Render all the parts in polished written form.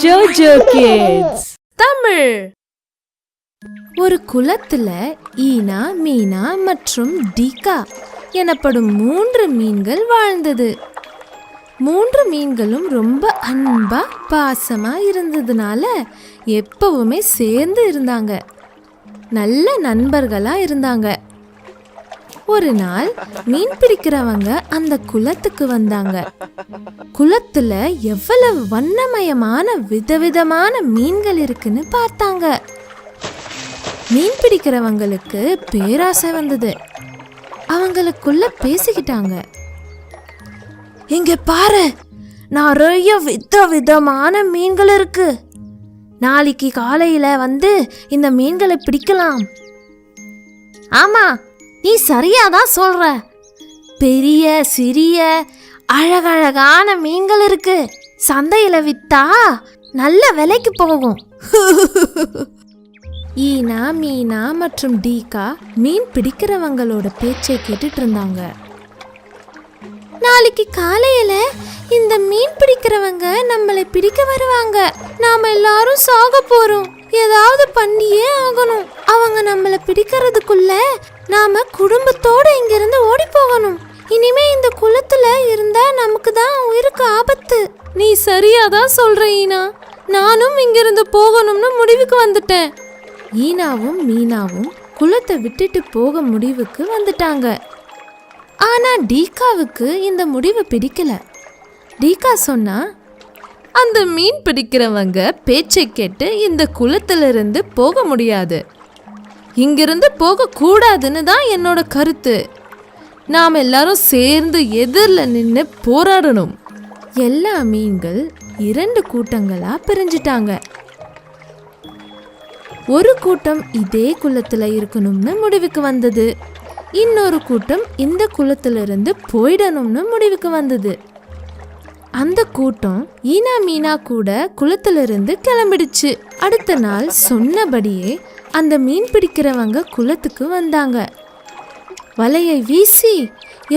ஜோஜோ kids Tamil. ஒரு குளத்துல ஈனா, மீனா மற்றும் டீகா எனப்படும் 3 மீன்கள் வாழ்ந்தது. 3 மீன்களும் ரொம்ப அன்பா பாசமா இருந்ததுனால எப்பவுமே சேர்ந்து இருந்தாங்க. நல்ல நண்பர்களா இருந்தாங்க. ஒரு நாள் மீன் பிடிக்கிறவங்க அந்த குளத்துக்கு வந்தாங்க. குளத்துல எவ்வளவு வண்ணமயமான விதவிதமான மீன்கள் இருக்குன்னு பார்த்தாங்க. மீன் பிடிக்கிறவங்களுக்கு பேராசை வந்தது. அவங்களுக்குள்ள பேசிக்கிட்டாங்க, இங்க பாரு, நிறைய விதவிதமான மீன்கள் இருக்கு. நாளைக்கு காலையில வந்து இந்த மீன்களை பிடிக்கலாம். ஆமா, நீ சரியாதான் சொல்ற. பெரிய சிறிய அழகழகான மீன்கள் இருக்கு. சந்தையில வித்தா நல்ல விலைக்கு போகும். ஈனா, மீனா மற்றும் டீகா மீன் பிடிக்கிறவங்களோட பேச்சை கேட்டுட்டு இருந்தாங்க. நாளைக்கு காலையில இந்த மீன் பிடிக்கிறவங்க நம்மளை பிடிக்க வருவாங்க. நாம எல்லாரும் சாக போறோம். ஏதாவது பண்ணியே ஆகணும். அவங்க நம்மளை பிடிக்கிறதுக்குள்ள நாம குடும்பத்தோட இங்கிருந்து ஓடி போகணும். இனிமே இந்த குளத்துல இருந்தா நமக்கு தான் உயிருக்கு ஆபத்து. நீ சரியாதான் சொல்ற ஈனா. நானும் இங்கிருந்து போகணும்னு முடிவுக்கு வந்துட்டேன். ஈனாவும் மீனாவும் குளத்தை விட்டுட்டு போக முடிவுக்கு வந்துட்டாங்க. ஆனா டீகாவுக்கு இந்த முடிவு பிடிக்கல. டீகா சொன்னா, அந்த மீன் பிடிக்கிறவங்க பேச்சை கேட்டு இந்த குளத்திலிருந்து போக முடியாது. இங்கிருந்து போக கூடாதுன்னு தான் என்னோட கருத்து. நாம் எல்லாரும் சேர்ந்து எதிரில் நின்று போராடணும். எல்லா மீன்கள் 2 கூட்டங்களா பிரிஞ்சிட்டாங்க. ஒரு கூட்டம் இதே குளத்துல இருக்கணும்னு முடிவுக்கு வந்தது. இன்னொரு கூட்டம் இந்த குளத்திலிருந்து போயிடணும்னு முடிவுக்கு வந்தது. அந்த கூட்டம் ஈனா, மீனா கூட குளத்திலிருந்து கிளம்பிடுச்சு. அடுத்த நாள் சொன்னபடியே அந்த மீன் பிடிக்கிறவங்க குளத்துக்கு வந்தாங்க. வலையை வீசி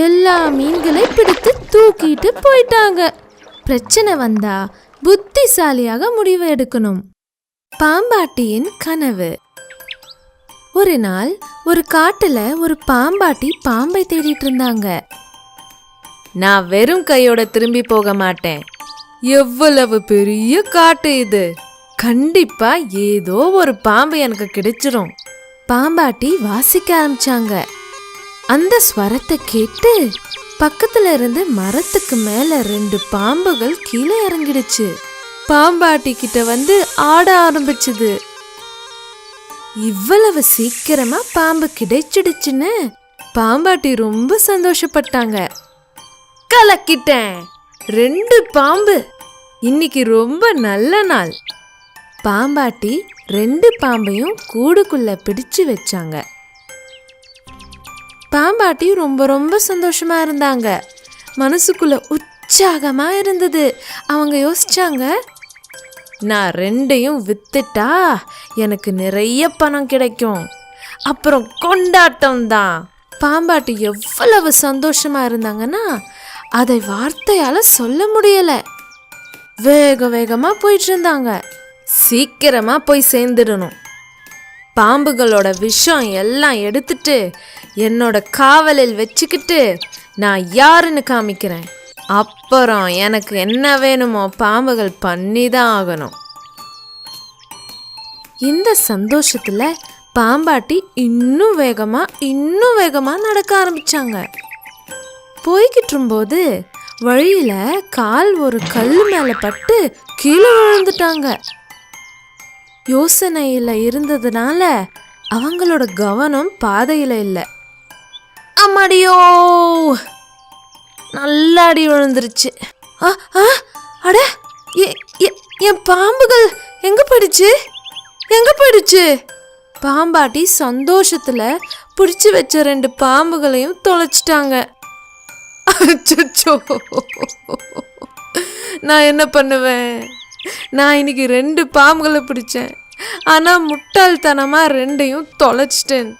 எல்லா மீன்களை பிடித்து தூக்கிட்டு போயிட்டாங்க. பிரச்சனை வந்தா புத்திசாலியாக முடிவு எடுக்கணும். பாம்பாட்டியின் கனவு. ஒரு நாள் ஒரு காட்டுல ஒரு பாம்பாட்டி பாம்பை தேடிட்டு இருந்தாங்க. நான் வெறும் கையோட திரும்பி போக மாட்டேன். எவ்வளவு பெரிய காட்டு இது. கண்டிப்பா ஏதோ ஒரு பாம்பு எனக்கு கிடைச்சிரும். பாம்பாட்டி வாசிக்க ஆரம்பிச்சாங்க. அந்த ஸ்வரத்தை கேட்டு பக்கத்துல இருந்து மரத்துக்கு மேல 2 பாம்புகள் கீழே இறங்கிடுச்சு. பாம்பாட்டி கிட்ட வந்து ஆட ஆரம்பிச்சுது. இவ்வளவு சீக்கிரமா பாம்பு கிடைச்சிடுச்சுன்னு பாம்பாட்டி ரொம்ப சந்தோஷப்பட்டாங்க. கலக்கிட்டேன், 2 பாம்பு. இன்னைக்கு ரொம்ப நல்ல நாள். பாம்பாட்டி 2 பாம்பையும் கூடுக்குள்ள பிடிச்சு வச்சாங்க. பாம்பாட்டி ரொம்ப ரொம்ப சந்தோஷமா இருந்தாங்க. மனசுக்குள்ள உற்சாகமா இருந்தது. அவங்க யோசிச்சாங்க, நான் 2ஐயும் வித்துட்டா எனக்கு நிறைய பணம் கிடைக்கும். அப்புறம் கொண்டாட்டம் தான். பாம்பாட்டி எவ்வளவு சந்தோஷமா இருந்தாங்கன்னா அதை வார்த்தையால சொல்ல முடியல. வேக வேகமா போயிட்டு இருந்தாங்க. சீக்கிரமா போய் சேர்ந்துடணும். பாம்புகளோட விஷம் எல்லாம் எடுத்துட்டு என்னோட காவலில் வச்சுக்கிட்டு நான் யாருன்னு காமிக்கிறேன். அப்புறம் எனக்கு என்ன வேணுமோ பாம்புகள் பண்ணிதான் ஆகணும். இந்த சந்தோஷத்துல பாம்பாட்டி இன்னும் வேகமா நடக்க ஆரம்பிச்சாங்க. போய்கிட்டு இருக்கும்போது வழியில கால் ஒரு கல் மேல பட்டு கீழே விழுந்துட்டாங்க. யோசனையில இருந்ததுனால அவங்களோட கவனம் பாதையில இல்லை. அம்மாடியோ, நல்லா அடி விழுந்துருச்சு. அட, என் பாம்புகள் எங்க போயிடுச்சு? பாம்பாட்டி சந்தோஷத்துல பிடிச்சு வச்ச 2 பாம்புகளையும் தொலைச்சிட்டாங்க. அச்சோ, நான் என்ன பண்ணுவேன்? நான் இன்னைக்கு 2 பாம்புகளை பிடிச்சேன். ஆனா முட்டாள்தனமா 2ஐயும் தொலைச்சிட்டேன்.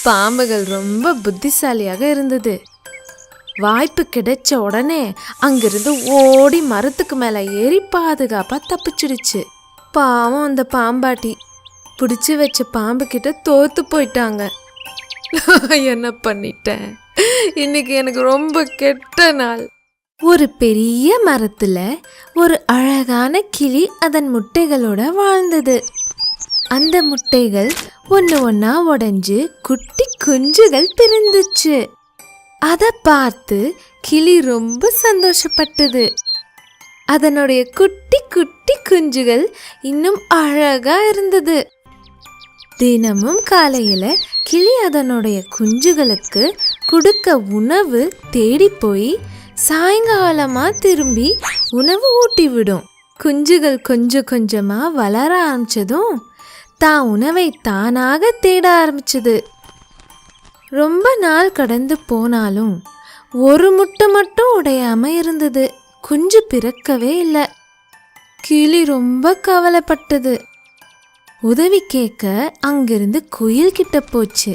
பாம்புகள் ரொம்ப புத்திசாலியாக இருந்தது. வாய்ப்பு கிடைச்ச உடனே அங்கிருந்து ஓடி மரத்துக்கு மேல ஏறி பாதுகாப்பா தப்பிச்சிடுச்சு. பாவம் அந்த பாம்பாட்டி பிடிச்சு வச்ச பாம்பு கிட்ட தோத்து போயிட்டாங்க. என்ன பண்ணிட்டேன், இன்னைக்கு எனக்கு ரொம்ப கெட்ட நாள். ஒரு பெரிய மரத்துல ஒரு அழகான கிளி அதன் முட்டைகளோட வாழ்ந்தது. அந்த முட்டைகள் ஒன்று ஒன்னா உடைஞ்சு குட்டி குஞ்சுகள் பிறந்துச்சு. அதை பார்த்து கிளி ரொம்ப சந்தோஷப்பட்டது. அதனுடைய குட்டி குட்டி குஞ்சுகள் இன்னும் அழகா இருந்தது. தினமும் காலையில கிளி அதனுடைய குஞ்சுகளுக்கு கொடுக்க உணவு தேடி போய் சாயங்காலமா திரும்பி உணவு ஊட்டி விடும். குஞ்சுகள் கொஞ்சம் கொஞ்சமா வளர ஆரம்பிச்சதும் தான் உணவை தானாக தேட ஆரம்பிச்சது. ரொம்ப நாள் கடந்து போனாலும் ஒரு முட்டை மட்டும் உடையாம இருந்தது. குஞ்சு பிறக்கவே இல்லை. கிளி ரொம்ப கவலைப்பட்டது. உதவி கேட்க அங்கிருந்து குயில் கிட்ட போச்சு.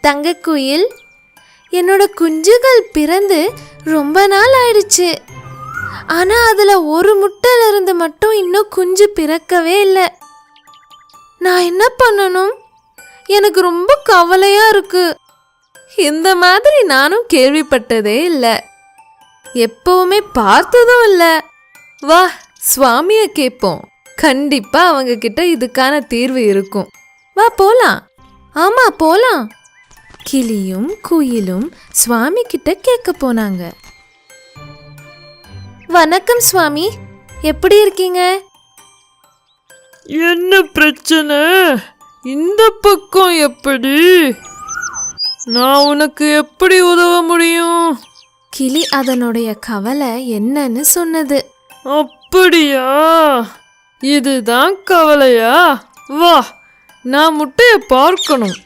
தங்க குயில், என்னோட குஞ்சுகள் பிறந்து ரொம்ப நாள் ஆயிடுச்சு. ஆனா அதுல ஒரு முட்டையில இருந்து மட்டும் இன்னும் குஞ்சு பிறக்கவே இல்லை. நான் என்ன பண்ணணும்? எனக்கு ரொம்ப கவலையா இருக்கு. இந்த மாதிரி நானும் கேள்விப்பட்டதே இல்லை, எப்பவுமே பார்த்ததும் இல்லை. வா, சுவாமிய கேட்போம். கண்டிப்பா அவங்க கிட்ட இதுக்கான தீர்வு இருக்கும். வா போலாம். ஆமா போலாம். கிளியும் குயிலும் சுவாமி கிட்ட கேட்க போனாங்க. வணக்கம் சுவாமி, எப்படி இருக்கீங்க? என்ன பிரச்சனை? இந்த பக்கம் எப்படி? நான் உனக்கு எப்படி உதவ முடியும்? கிளி அதனுடைய கவலை என்னன்னு சொன்னது. அப்படியா, இதுதான் கவலையா? வா, நான் முட்டைய பார்க்கணும்.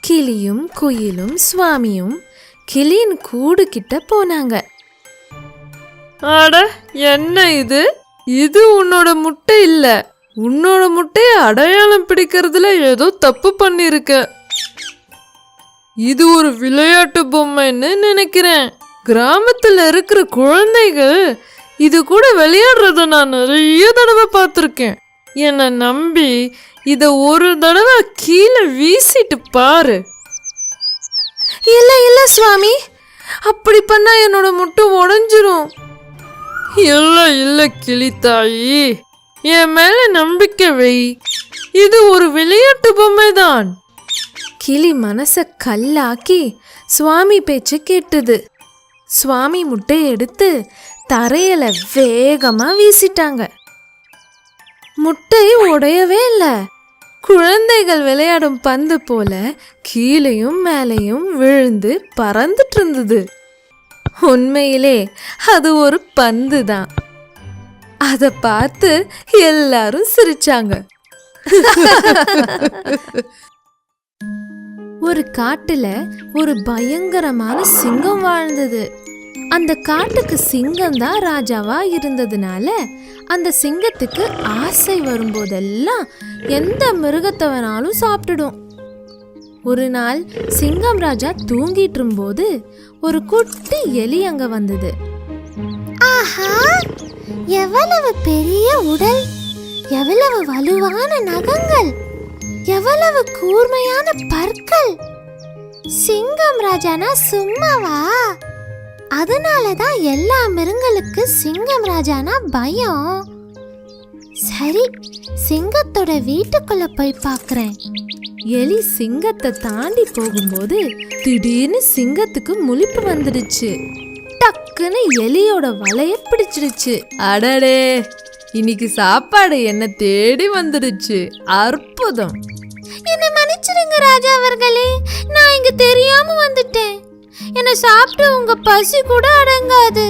கிளியும் குயிலும் சுவாமியும் கிளியின் கூடு கிட்ட போனாங்க. அட, என்ன இது? இது உன்னோட முட்டை இல்ல. உன்னோட முட்டைய அடையாளம் பிடிக்கிறதுல ஏதோ தப்பு பண்ணிருக்க. இது ஒரு விளையாட்டு பொம்மைன்னு நினைக்கிறேன். கிராமத்துல இருக்கிற குழந்தைகள் இது கூட விளையாடுறத நான் நிறைய தடவை பார்த்துருக்கேன். என்னை நம்பி இத ஒரு தடவை கீழே வீசிட்டு பாரு. இல்ல இல்ல சுவாமி, அப்படி பண்ணா என்னோட முட்டை உடைஞ்சிரும். இல்ல இல்ல கிளித்தாயி, என் மேல நம்பிக்கை வை. இது ஒரு விளையாட்டு பொம்மை தான். கிளி மனச கல்லாக்கி சுவாமி பேச்சு கேட்டது. சுவாமி முட்டையை எடுத்து தரையில வேகமா வீசிட்டாங்க. முட்டை உடையவே இல்லை. குழந்தைகள் விளையாடும் பந்து போல கீழையும் மேலையும் விழுந்து பறந்துட்டு இருந்தது. உண்மையிலே அது ஒரு பந்து தான். அதை பார்த்து எல்லாரும் சிரிச்சாங்க. ஒரு காட்டுல ஒரு பயங்கரமான சிங்கம் வாழ்ந்தது. அந்த காட்டுக்கு சிங்கம் தான் ராஜாவா இருந்ததுனால அந்த சிங்கத்துக்கு ஆசை வரும்போதெல்லாம் எந்த மிருகத்தை வேணாலும் சாப்பிட்டுடும். ஒரு நாள் சிங்கம் ராஜா தூங்கிட்டு இருக்கும்போது ஒரு குட்டி எலி அங்க வந்தது. ஆஹா, எவ்வளவு பெரிய உடல், எவ்வளவு வலுவான நகங்கள், எவ்வளவு கூர்மையான பற்கள். சிங்கம் ராஜானா சும்மாவா? அதனாலதான் எல்லா மிருகங்களுக்கு சிங்கம் ராஜானா பயம். சரி, சிங்கத்தோட வீட்டுக்குள்ள போய் பார்க்கறேன். எலி சிங்கத்தை தாண்டி போகும்போது திடீர்னு சிங்கத்துக்கு முழிப்பு வந்துடுச்சு. டக்குன்னு எலியோட வலைய பிடிச்சிடுச்சு. அடடே, இன்னைக்கு சாப்பாடு என்ன தேடி வந்துடுச்சு. அற்புதம். என்னை மன்னிச்சிடுங்க ராஜா அவர்களே, நான் இங்க தெரியாம வந்துட்டேன். என்னை சாப்பிட்டு உங்க பசி கூட அடங்காது.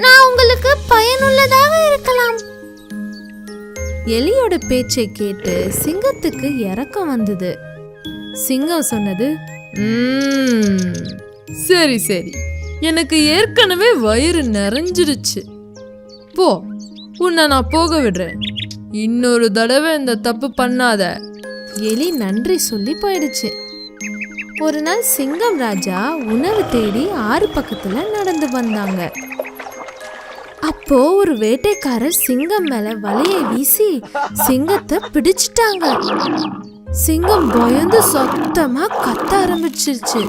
நான் உங்களுக்கு பயனுள்ளதாக இருக்கலாம். எலியோட பேச்சை கேட்டு சிங்கத்துக்கு இரக்கம் வந்தது. சிங்கம் சொன்னது, சரி சரி, எனக்கு ஏற்கனவே வயிறு நிறைஞ்சிடுச்சு. போ, உன்னை நான் போக விடுறேன். இன்னொரு தடவை இந்த தப்பு பண்ணாத. எலி நன்றி சொல்லி போயிடுச்சு. ஒரு நாள் சிங்கம் ராஜா உணவு தேடி ஆறு பக்கத்துல நடந்து வந்தாங்க. அப்போ ஒரு வேட்டைக்காரர் சிங்கம் மேல வலையை வீசி சிங்கத்தை பிடிச்சிட்டாங்க. சிங்கம் பயந்து சத்தமா கத்த ஆரம்பிச்சிருச்சு.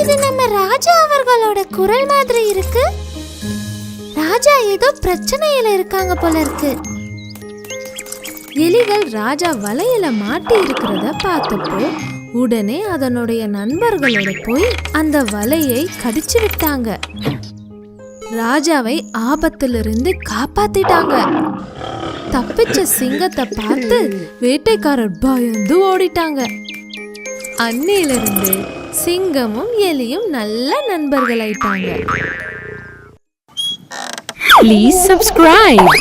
இது நம்ம ராஜா அவர்களோட குரல் மாதிரி இருக்கு. ராஜா ஏதோ பிரச்சனையில இருக்காங்க போல இருக்கு. எலிகள் ராஜா வலையில மாட்டி இருக்கிறத பார்த்தப்போ உடனே அதனுடைய நண்பர்களோட போய் அந்த வலையை கடிச்சு விட்டாங்க. ராஜாவை ஆபத்திலிருந்து காப்பாத்திட்டாங்க. தப்பிச்ச சிங்கத்தை பார்த்து வேட்டைக்காரர் பயந்து ஓடிட்டாங்க. அன்னையிலிருந்து சிங்கமும் எலியும் நல்ல நண்பர்களாயிட்டாங்க. Please subscribe.